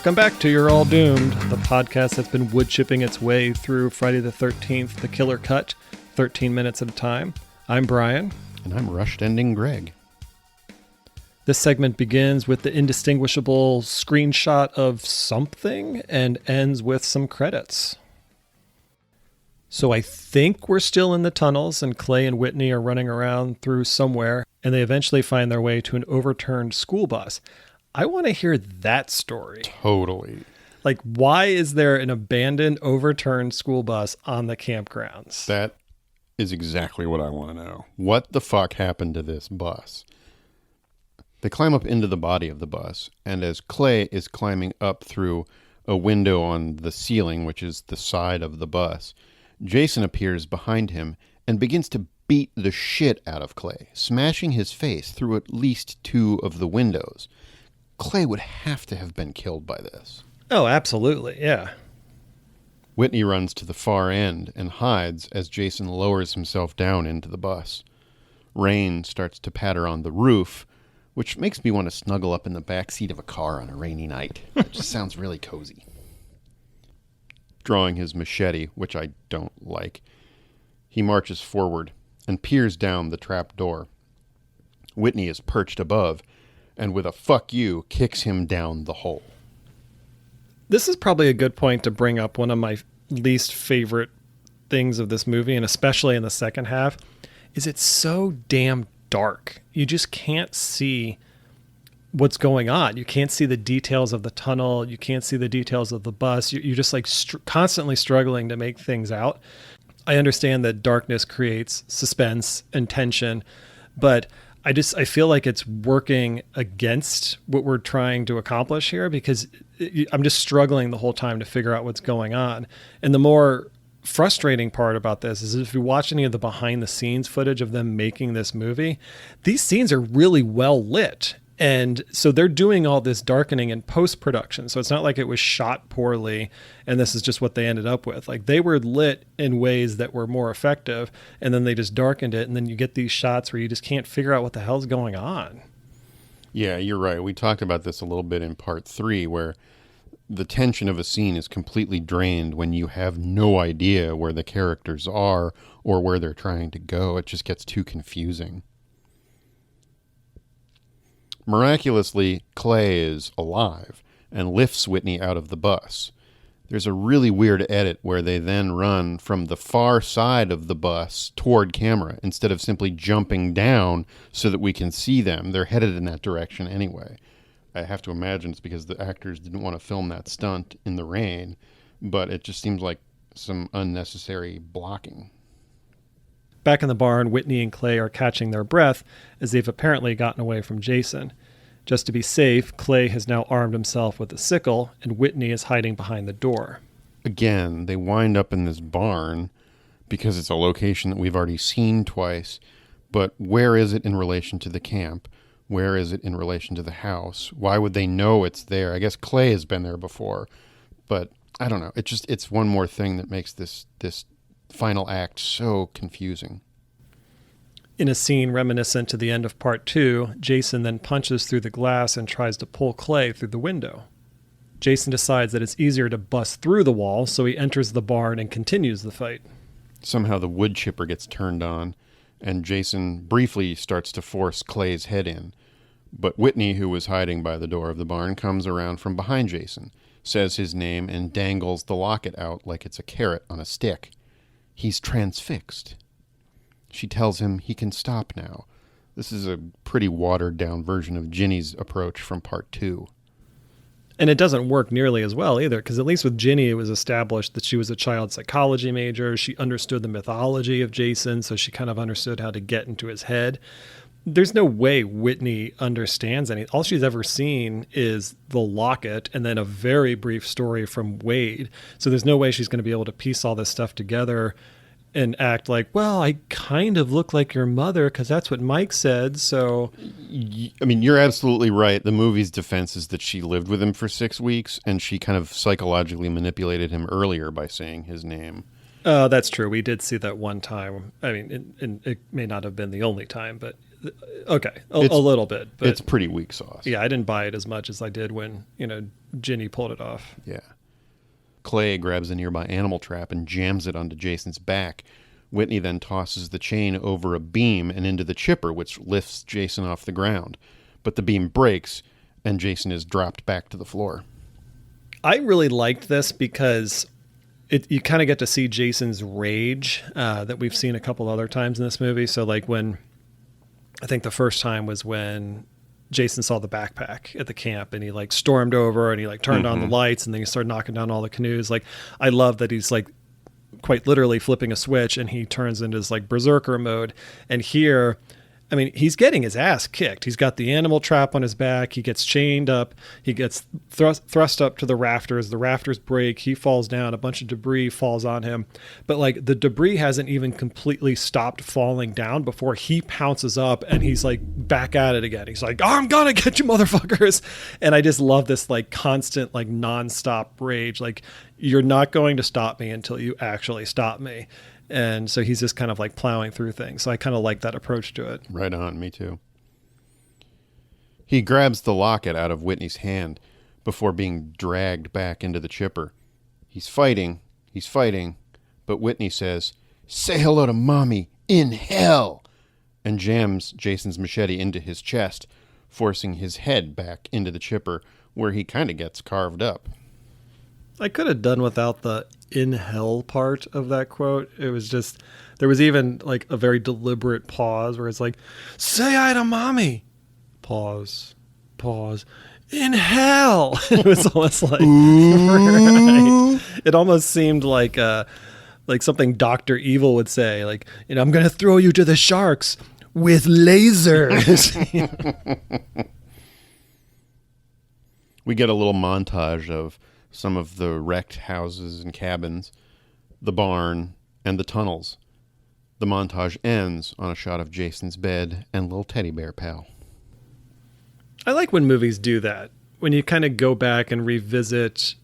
Welcome back to You're All Doomed, the podcast that's been wood chipping its way through Friday the 13th, the killer cut, 13 minutes at a time. I'm Brian. And I'm rushed ending Greg. This segment begins with the indistinguishable screenshot of something and ends with some credits. So I think we're still in the tunnels and Clay and Whitney are running around through somewhere and they eventually find their way to an overturned school bus. I want to hear that story. Totally. Like, why is there an abandoned, overturned school bus on the campgrounds? That is exactly what I want to know. What the fuck happened to this bus? They climb up into the body of the bus, and as Clay is climbing up through a window on the ceiling, which is the side of the bus, Jason appears behind him and begins to beat the shit out of Clay, smashing his face through at least two of the windows. Clay would have to have been killed by this. Oh, absolutely, yeah. Whitney runs to the far end and hides as Jason lowers himself down into the bus. Rain starts to patter on the roof, which makes me want to snuggle up in the back seat of a car on a rainy night. It just sounds really cozy. Drawing his machete, which I don't like, he marches forward and peers down the trap door. Whitney is perched above, and with a fuck you, kicks him down the hole. This is probably a good point to bring up one of my least favorite things of this movie, and especially in the second half, is it's so damn dark. You just can't see what's going on. You can't see the details of the tunnel. You can't see the details of the bus. You're just like constantly struggling to make things out. I understand that darkness creates suspense and tension, but I feel like it's working against what we're trying to accomplish here because I'm just struggling the whole time to figure out what's going on. And the more frustrating part about this is if you watch any of the behind the scenes footage of them making this movie, these scenes are really well lit. And so they're doing all this darkening in post-production. So it's not like it was shot poorly and this is just what they ended up with. Like, they were lit in ways that were more effective and then they just darkened it. And then you get these shots where you just can't figure out what the hell's going on. Yeah, you're right. We talked about this a little bit in part 3 where the tension of a scene is completely drained when you have no idea where the characters are or where they're trying to go. It just gets too confusing. Miraculously, Clay is alive and lifts Whitney out of the bus. There's a really weird edit where they then run from the far side of the bus toward camera instead of simply jumping down so that we can see them. They're headed in that direction anyway. I have to imagine it's because the actors didn't want to film that stunt in the rain, but it just seems like some unnecessary blocking. Back in the barn, Whitney and Clay are catching their breath as they've apparently gotten away from Jason. Just to be safe, Clay has now armed himself with a sickle, and Whitney is hiding behind the door. Again, they wind up in this barn because it's a location that we've already seen twice, but where is it in relation to the camp? Where is it in relation to the house? Why would they know it's there? I guess Clay has been there before, but I don't know. It's one more thing that makes this final act so confusing. In a scene reminiscent to the end of part 2, Jason then punches through the glass and tries to pull Clay through the window. Jason decides that it's easier to bust through the wall, so he enters the barn and continues the fight. Somehow the wood chipper gets turned on, and Jason briefly starts to force Clay's head in. But Whitney, who was hiding by the door of the barn, comes around from behind Jason, says his name, and dangles the locket out like it's a carrot on a stick. He's transfixed. She tells him he can stop now. This is a pretty watered-down version of Ginny's approach from part 2. And it doesn't work nearly as well either, because at least with Ginny, it was established that she was a child psychology major. She understood the mythology of Jason, so she kind of understood how to get into his head. There's no way Whitney understands any. All she's ever seen is the locket and then a very brief story from Wade. So there's no way she's going to be able to piece all this stuff together and act like, well, I kind of look like your mother because that's what Mike said. So, I mean, you're absolutely right. The movie's defense is that she lived with him for 6 weeks and she kind of psychologically manipulated him earlier by saying his name. That's true. We did see that one time. I mean, it may not have been the only time, but Okay, a little bit, but It's pretty weak sauce. yeah, I didn't buy it as much as I did when Ginny pulled it off. Yeah. Clay grabs a nearby animal trap and jams it onto Jason's back. Whitney then tosses the chain over a beam and into the chipper, which lifts Jason off the ground. But the beam breaks, and Jason is dropped back to the floor. I really liked this because you kind of get to see Jason's rage that we've seen a couple other times in this movie. So like when, I think the first time was when Jason saw the backpack at the camp and he like stormed over and he like turned on the lights and then he started knocking down all the canoes. Like, I love that he's like quite literally flipping a switch and he turns into this like berserker mode. And here, I mean, he's getting his ass kicked. He's got the animal trap on his back. He gets chained up. He gets thrust up to the rafters. The rafters break. He falls down. A bunch of debris falls on him. But like the debris hasn't even completely stopped falling down before he pounces up and he's like back at it again. He's like, I'm gonna get you motherfuckers. And I just love this like constant, like nonstop rage. Like, you're not going to stop me until you actually stop me. And so he's just kind of like plowing through things. So I kind of like that approach to it. Right on, me too. He grabs the locket out of Whitney's hand before being dragged back into the chipper. He's fighting, but Whitney says, "Say hello to Mommy in hell," and jams Jason's machete into his chest, forcing his head back into the chipper, where he kind of gets carved up. I could have done without the "in hell" part of that quote. It was just, there was even like a very deliberate pause where it's like, "Say hi to Mommy." Pause. "In hell." It was almost like, right. It almost seemed like something Dr. Evil would say, like, I'm going to throw you to the sharks with lasers. We get a little montage of some of the wrecked houses and cabins, the barn, and the tunnels. The montage ends on a shot of Jason's bed and little teddy bear pal. I like when movies do that, when you kind of go back and revisit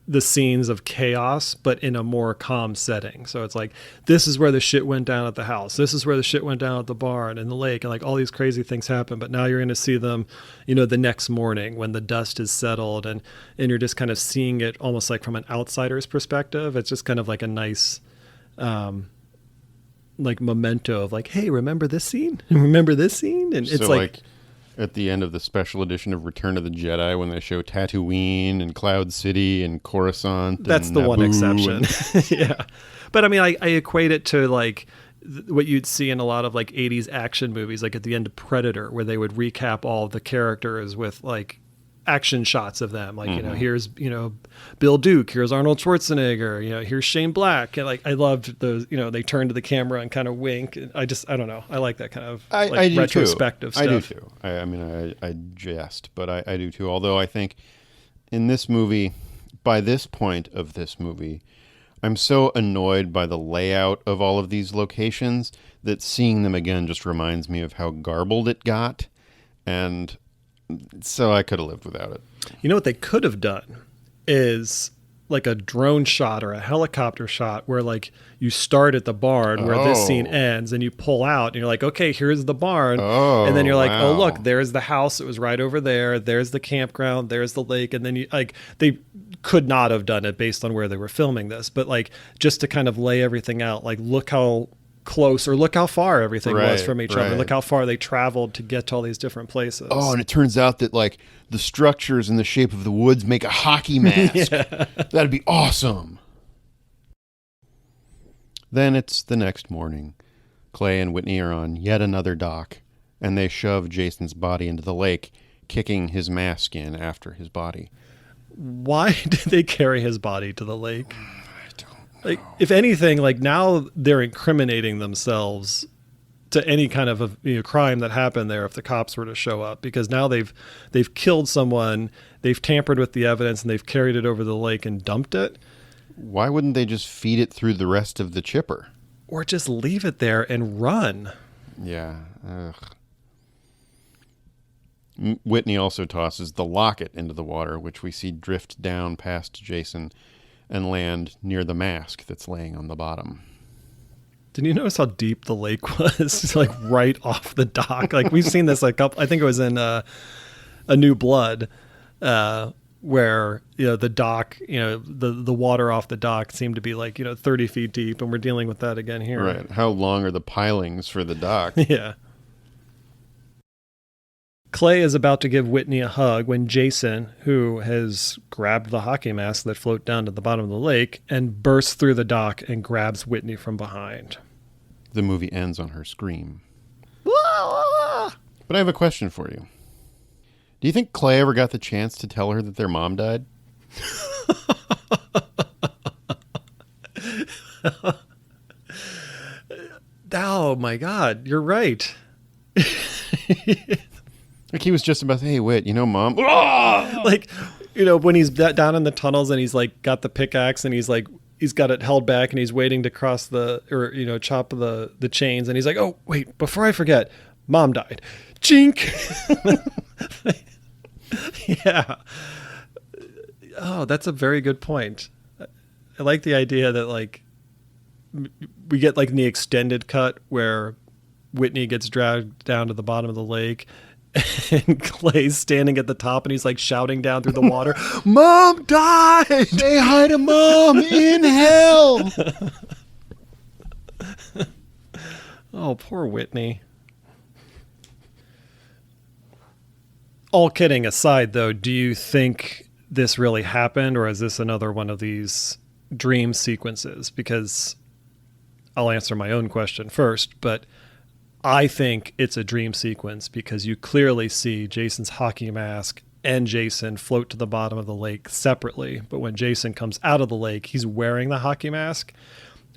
the scenes of chaos, but in a more calm setting. So it's like, this is where the shit went down at the house. This is where the shit went down at the barn and the lake, and like all these crazy things happen. But now you're going to see them, the next morning when the dust is settled, and you're just kind of seeing it almost like from an outsider's perspective. It's just kind of like a nice, like memento of like, hey, remember this scene? Remember this scene? And it's so like at the end of the special edition of Return of the Jedi, when they show Tatooine and Cloud City and Coruscant. That's and the Naboo one exception. Yeah. But I mean, I equate it to like what you'd see in a lot of like 80s action movies, like at the end of Predator, where they would recap all the characters with like action shots of them. Like, here's, Bill Duke, here's Arnold Schwarzenegger, here's Shane Black. And like, I loved those, they turn to the camera and kind of wink. I don't know. I like that kind of retrospective stuff. I do too. I mean, I jest, but I do too. Although I think in this movie, by this point of this movie, I'm so annoyed by the layout of all of these locations that seeing them again just reminds me of how garbled it got. And so I could have lived without it. You know what they could have done is like a drone shot or a helicopter shot where like you start at the barn where this scene ends and you pull out and you're like, okay, here's the barn. And then you're like, oh, look, there's the house. It was right over there. There's the campground. There's the lake. And then you like, they could not have done it based on where they were filming this, but like just to kind of lay everything out, like look how close or look how far everything was from each other. Look how far they traveled to get to all these different places. Oh, and it turns out that like the structures in the shape of the woods make a hockey mask. That'd be awesome. Then it's the next morning. Clay and Whitney are on yet another dock, and they shove Jason's body into the lake, kicking his mask in after his body. Why did they carry his body to the lake? Like, if anything, like now they're incriminating themselves to any kind of crime that happened there if the cops were to show up, because now they've killed someone, they've tampered with the evidence, and they've carried it over the lake and dumped it. Why wouldn't they just feed it through the rest of the chipper? Or just leave it there and run. Yeah. Whitney also tosses the locket into the water, which we see drift down past Jason and land near the mask that's laying on the bottom. Did you notice how deep the lake was? It's like right off the dock. Like we've seen this like I think it was in A New Blood, where the dock, the water off the dock seemed to be like 30 feet deep, and we're dealing with that again here. Right. How long are the pilings for the dock? Yeah. Clay is about to give Whitney a hug when Jason, who has grabbed the hockey mask that float down to the bottom of the lake, and bursts through the dock and grabs Whitney from behind. The movie ends on her scream. But I have a question for you. Do you think Clay ever got the chance to tell her that their mom died? Oh my God, you're right. Like he was just about, hey, Whit, Mom. Like, when he's down in the tunnels and he's like got the pickaxe and he's got it held back and he's waiting to cross chop the chains, and he's like, oh wait, before I forget, Mom died. Chink. Yeah. Oh, that's a very good point. I like the idea that like we get like in the extended cut where Whitney gets dragged down to the bottom of the lake and Clay's standing at the top and he's like shouting down through the water, Mom died! Say hi to Mom in hell! Oh, poor Whitney. All kidding aside, though, do you think this really happened, or is this another one of these dream sequences? Because I'll answer my own question first, but I think it's a dream sequence because you clearly see Jason's hockey mask and Jason float to the bottom of the lake separately. But when Jason comes out of the lake, he's wearing the hockey mask,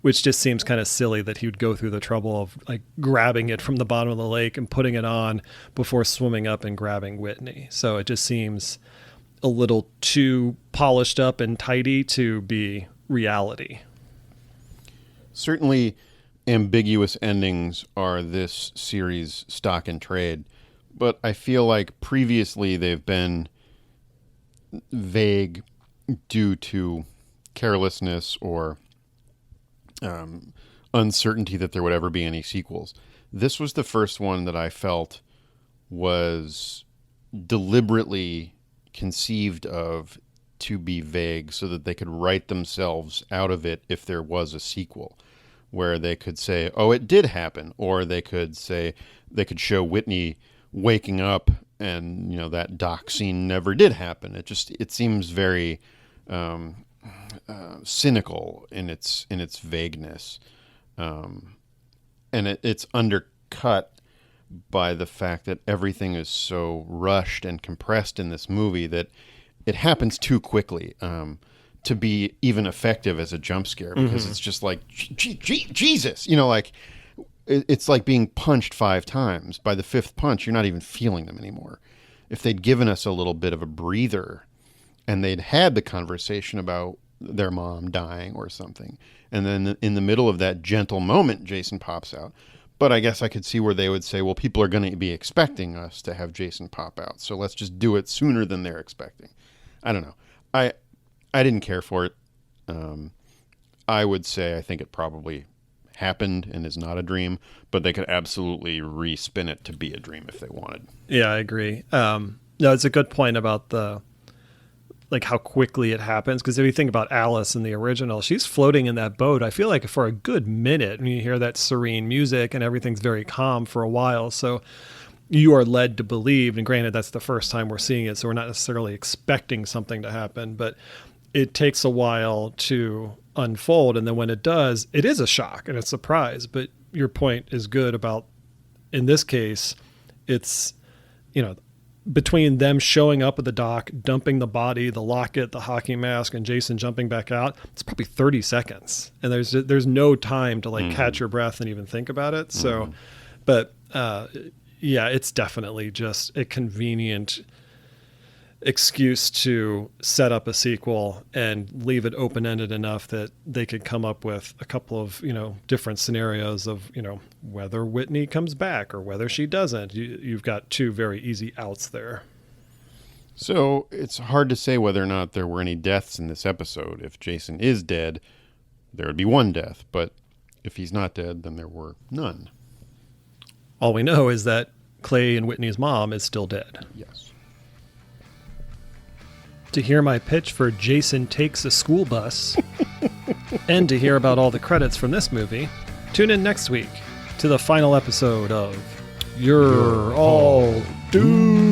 which just seems kind of silly that he would go through the trouble of like grabbing it from the bottom of the lake and putting it on before swimming up and grabbing Whitney. So it just seems a little too polished up and tidy to be reality. Certainly, ambiguous endings are this series' stock and trade, but I feel like previously they've been vague due to carelessness or uncertainty that there would ever be any sequels. This was the first one that I felt was deliberately conceived of to be vague so that they could write themselves out of it if there was a sequel, where they could say, oh, it did happen, or they could show Whitney waking up and that dock scene never did happen. It seems very cynical in its vagueness, and it's undercut by the fact that everything is so rushed and compressed in this movie that it happens too quickly to be even effective as a jump scare, because it's just like Jesus, like it's like being punched 5 times. By the 5th punch, you're not even feeling them anymore. If they'd given us a little bit of a breather and they'd had the conversation about their mom dying or something, and then in the middle of that gentle moment, Jason pops out. But I guess I could see where they would say, well, people are going to be expecting us to have Jason pop out, so let's just do it sooner than they're expecting. I don't know. I didn't care for it. I would say I think it probably happened and is not a dream, but they could absolutely respin it to be a dream if they wanted. Yeah, I agree. No, it's a good point about how quickly it happens. Because if you think about Alice in the original, she's floating in that boat, I feel like, for a good minute. And you hear that serene music and everything's very calm for a while. So you are led to believe, and granted, that's the first time we're seeing it, so we're not necessarily expecting something to happen, but it takes a while to unfold. And then when it does, it is a shock and a surprise. But your point is good about, in this case, it's, between them showing up at the dock, dumping the body, the locket, the hockey mask, and Jason jumping back out, it's probably 30 seconds. And there's no time to catch your breath and even think about it. So, but yeah, it's definitely just a convenient excuse to set up a sequel and leave it open-ended enough that they could come up with a couple of, different scenarios of, whether Whitney comes back or whether she doesn't. You've got 2 very easy outs there. So it's hard to say whether or not there were any deaths in this episode. If Jason is dead, there would be 1 death. But If he's not dead, then there were none. All we know is that Clay and Whitney's mom is still dead. Yes. To hear my pitch for Jason Takes a School Bus, and to hear about all the credits from this movie, tune in next week to the final episode of You're All Doomed.